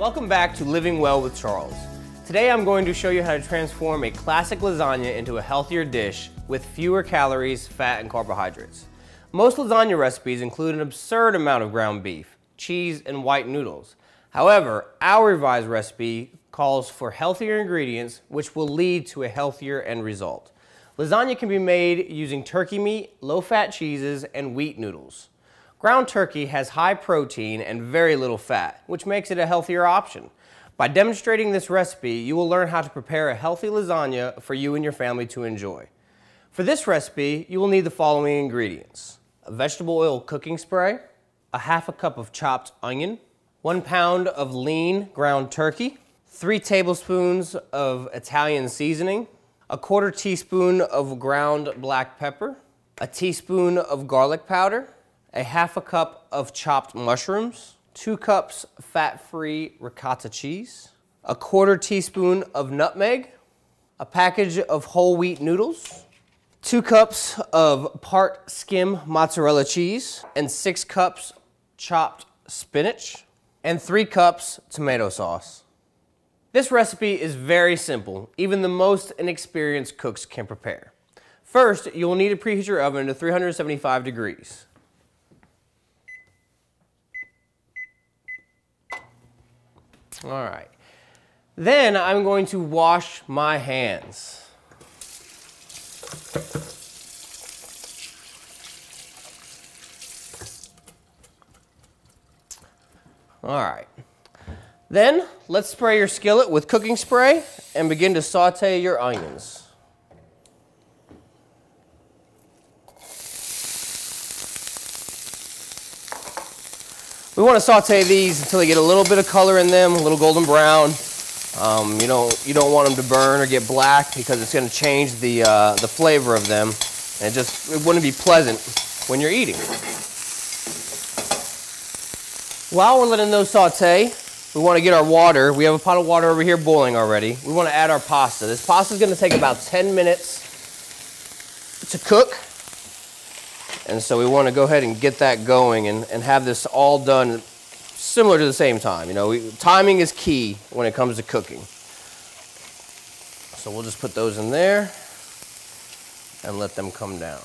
Welcome back to Living Well with Charles. Today I'm going to show you how to transform a classic lasagna into a healthier dish with fewer calories, fat, and carbohydrates. Most lasagna recipes include an absurd amount of ground beef, cheese, and white noodles. However, our revised recipe calls for healthier ingredients which will lead to a healthier end result. Lasagna can be made using turkey meat, low-fat cheeses, and wheat noodles. Ground turkey has high protein and very little fat, which makes it a healthier option. By demonstrating this recipe, you will learn how to prepare a healthy lasagna for you and your family to enjoy. For this recipe, you will need the following ingredients: a vegetable oil cooking spray, a half a cup of chopped onion, 1 pound of lean ground turkey, 3 tablespoons of Italian seasoning, a 1/4 teaspoon of ground black pepper, a teaspoon of garlic powder, a half a cup of chopped mushrooms, 2 cups fat-free ricotta cheese, a 1/4 teaspoon of nutmeg, a package of whole wheat noodles, 2 cups of part skim mozzarella cheese, and 6 cups chopped spinach, and 3 cups tomato sauce. This recipe is very simple. Even the most inexperienced cooks can prepare. First, you will need to preheat your oven to 375 degrees. All right. Then I'm going to wash my hands. All right. Then let's spray your skillet with cooking spray and begin to saute your onions. We want to saute these until they get a little bit of color in them, a little golden brown. You don't want them to burn or get black because it's going to change the flavor of them, and it wouldn't be pleasant when you're eating. While we're letting those saute, we want to get our water. We have a pot of water over here boiling already. We want to add our pasta. This pasta is going to take about 10 minutes to cook. And so we want to go ahead and get that going and have this all done similar to the same time. Timing is key when it comes to cooking. So we'll just put those in there and let them come down.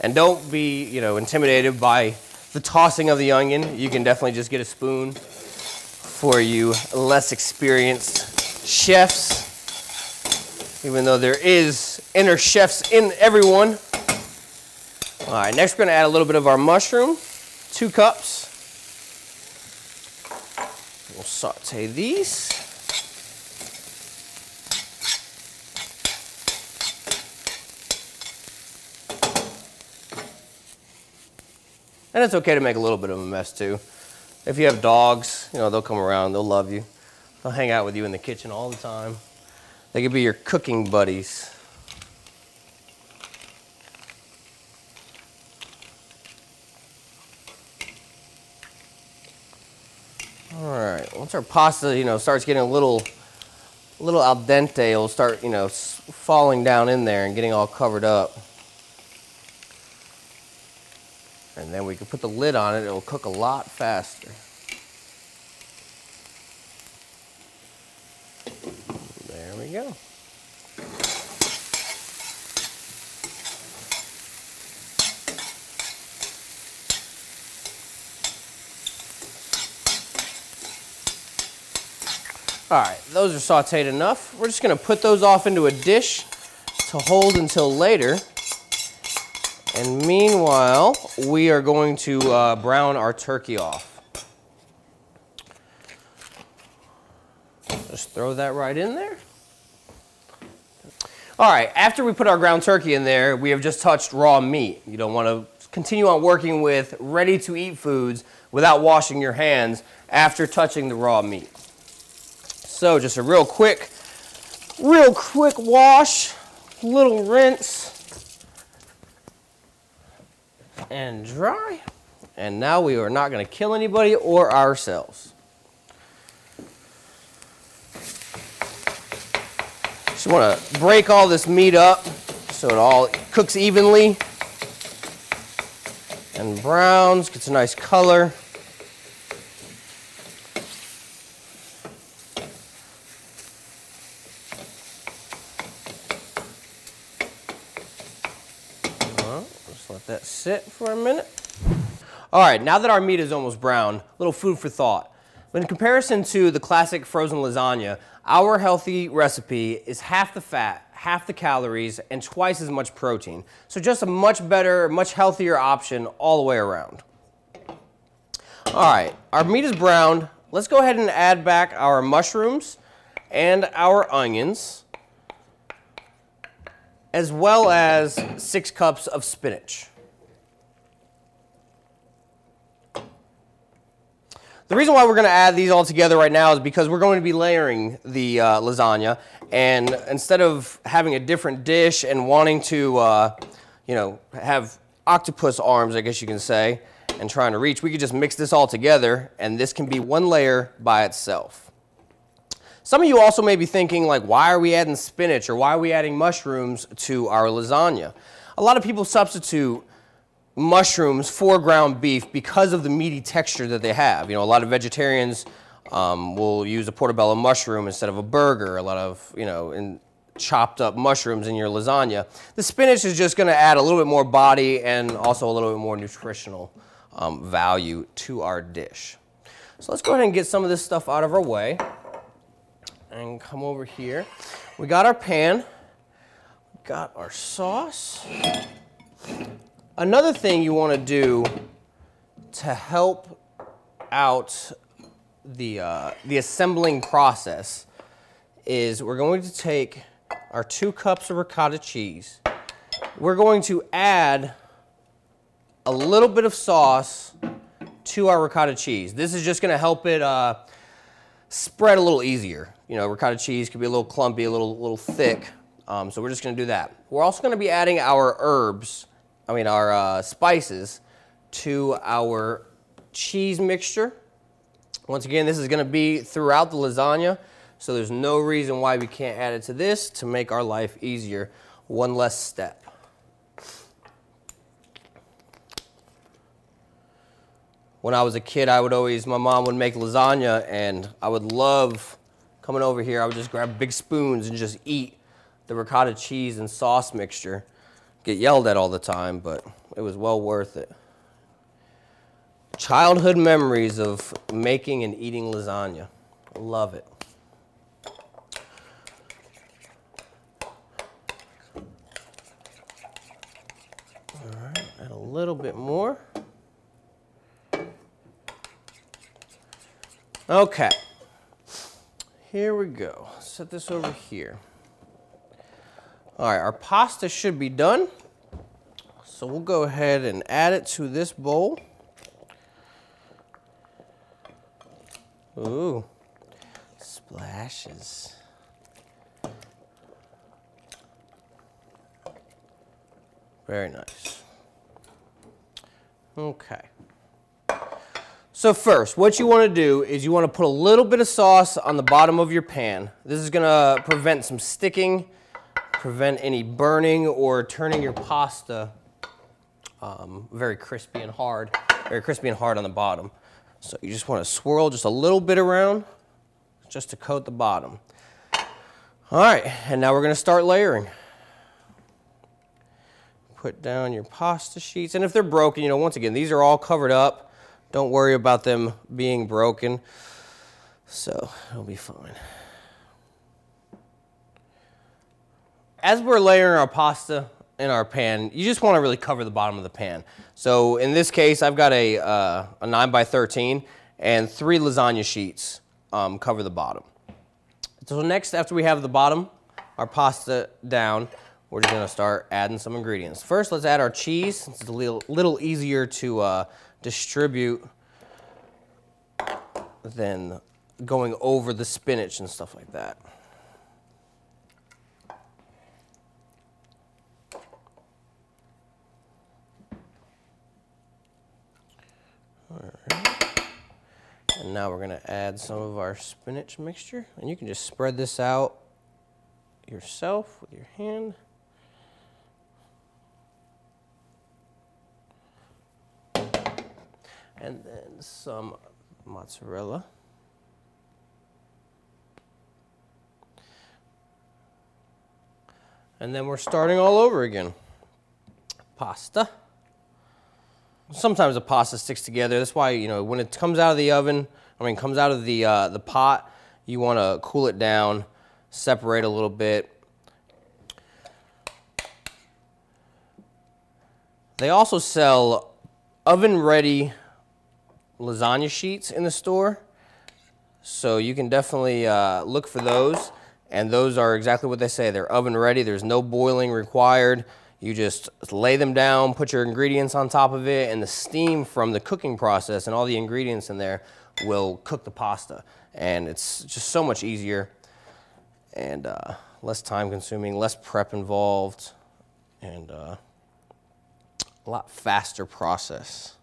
And don't be, intimidated by the tossing of the onion. You can definitely just get a spoon for you less experienced chefs. Even though there is inner chefs in everyone. All right, next we're going to add a little bit of our mushroom, 2 cups. We'll saute these. And it's okay to make a little bit of a mess too. If you have dogs, they'll come around, they'll love you. They'll hang out with you in the kitchen all the time. They could be your cooking buddies. All right, once our pasta, starts getting a little al dente, it'll start, falling down in there and getting all covered up. And then we can put the lid on it, it'll cook a lot faster. There we go. All right, those are sauteed enough. We're just going to put those off into a dish to hold until later. And meanwhile, we are going to brown our turkey off. Just throw that right in there. All right, after we put our ground turkey in there, we have just touched raw meat. You don't want to continue on working with ready-to-eat foods without washing your hands after touching the raw meat. So just a real quick wash, little rinse, and dry. And now we are not going to kill anybody or ourselves. Just want to break all this meat up so it all cooks evenly. and browns, gets a nice color. Just let that sit for a minute. All right, now that our meat is almost brown, a little food for thought. In comparison to the classic frozen lasagna, our healthy recipe is half the fat, half the calories, and twice as much protein. So just a much better, much healthier option all the way around. All right, our meat is browned. Let's go ahead and add back our mushrooms and our onions, as well as 6 cups of spinach. The reason why we're going to add these all together right now is because we're going to be layering the lasagna, and instead of having a different dish and wanting to, you know, have octopus arms, I guess you can say, and trying to reach, we could just mix this all together, and this can be one layer by itself. Some of you also may be thinking, like, why are we adding spinach or why are we adding mushrooms to our lasagna? A lot of people substitute mushrooms for ground beef because of the meaty texture that they have. You know, a lot of vegetarians will use a portobello mushroom instead of a burger, a lot of, you know, chopped up mushrooms in your lasagna. The spinach is just going to add a little bit more body and also a little bit more nutritional value to our dish. So let's go ahead and get some of this stuff out of our way and come over here. We got our pan, got our sauce. Another thing you want to do to help out the assembling process is we're going to take our 2 cups of ricotta cheese. We're going to add a little bit of sauce to our ricotta cheese. This is just going to help it spread a little easier. You know, ricotta cheese could be a little clumpy, a little thick, so we're just going to do that. We're also going to be adding our our spices to our cheese mixture. Once again, this is going to be throughout the lasagna, so there's no reason why we can't add it to this to make our life easier. One less step. When I was a kid, my mom would make lasagna, and I would love coming over here. I would just grab big spoons and just eat the ricotta cheese and sauce mixture. Get yelled at all the time, but it was well worth it. Childhood memories of making and eating lasagna. Love it. All right, add a little bit more. Okay, here we go. Set this over here. All right, our pasta should be done. So we'll go ahead and add it to this bowl. Ooh, splashes. Very nice. Okay. So first, what you want to do is you want to put a little bit of sauce on the bottom of your pan. This is going to prevent some sticking, prevent any burning or turning your pasta very crispy and hard on the bottom. So you just want to swirl just a little bit around just to coat the bottom. All right, and now we're going to start layering. Put down your pasta sheets, and if they're broken, you know, once again, these are all covered up. Don't worry about them being broken, so it'll be fine. As we're layering our pasta in our pan, you just want to really cover the bottom of the pan. So in this case, I've got a 9x13 and 3 lasagna sheets cover the bottom. So next, after we have the bottom, our pasta down, we're just going to start adding some ingredients. First, let's add our cheese, since it's a little easier to distribute than going over the spinach and stuff like that. All right. And now we're going to add some of our spinach mixture, and you can just spread this out yourself with your hand. And then some mozzarella. And then we're starting all over again. Pasta. Sometimes the pasta sticks together. That's why, you know, when it comes out of the oven, comes out of the pot, you want to cool it down, separate a little bit. They also sell oven-ready lasagna sheets in the store, so you can definitely look for those. And those are exactly what they say. They're oven-ready. There's no boiling required. You just lay them down, put your ingredients on top of it, and the steam from the cooking process and all the ingredients in there will cook the pasta. And it's just so much easier and less time consuming, less prep involved, and a lot faster process.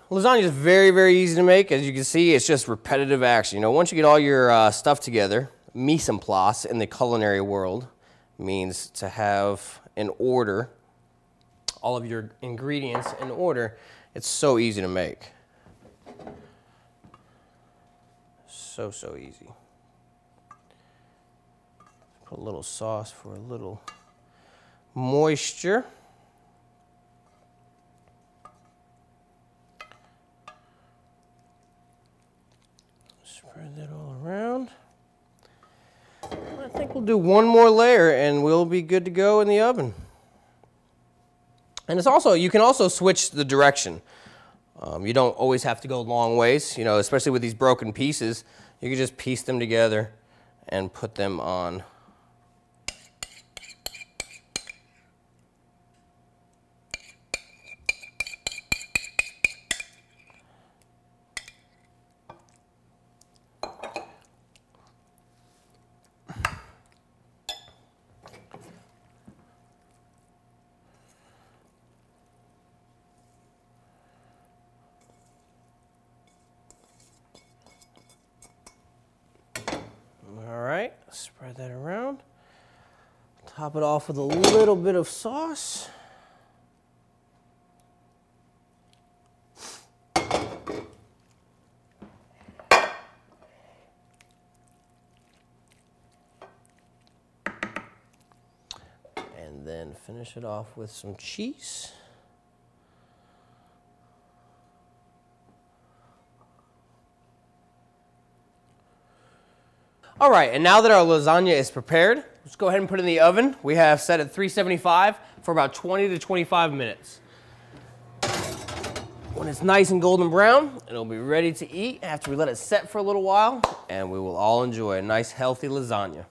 Lasagna is very, very easy to make. As you can see, it's just repetitive action. You know, once you get all your stuff together, mise en place in the culinary world means to have in order, all of your ingredients in order. It's so easy to make. So easy. Put a little sauce for a little moisture. Spread that all around. I think we'll do one more layer and we'll be good to go in the oven. And it's also, you can also switch the direction. You don't always have to go long ways, you know, especially with these broken pieces. You can just piece them together and put them on. Spread that around. Top it off with a little bit of sauce. And then finish it off with some cheese. All right, and now that our lasagna is prepared, let's go ahead and put it in the oven. We have set at 375 for about 20 to 25 minutes. When it's nice and golden brown, it'll be ready to eat after we let it set for a little while, and we will all enjoy a nice, healthy lasagna.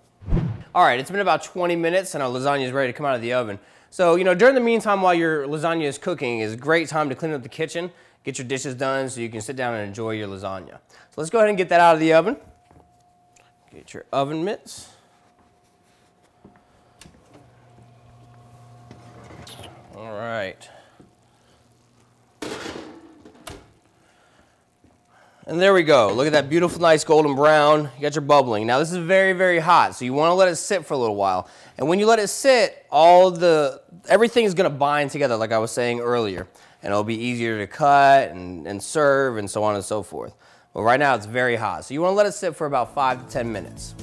All right, it's been about 20 minutes, and our lasagna is ready to come out of the oven. So, you know, during the meantime while your lasagna is cooking is a great time to clean up the kitchen, get your dishes done so you can sit down and enjoy your lasagna. So let's go ahead and get that out of the oven. Get your oven mitts. All right. And there we go. Look at that beautiful, nice golden brown. You got your bubbling. Now this is very, very hot, so you want to let it sit for a little while. And when you let it sit, everything is going to bind together, like I was saying earlier. And it'll be easier to cut and serve and so on and so forth. But right now it's very hot, so you want to let it sit for about 5 to 10 minutes.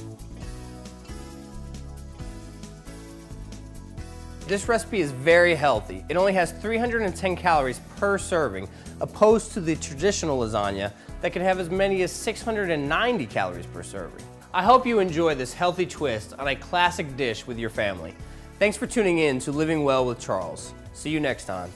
This recipe is very healthy. It only has 310 calories per serving, opposed to the traditional lasagna that can have as many as 690 calories per serving. I hope you enjoy this healthy twist on a classic dish with your family. Thanks for tuning in to Living Well with Charles. See you next time.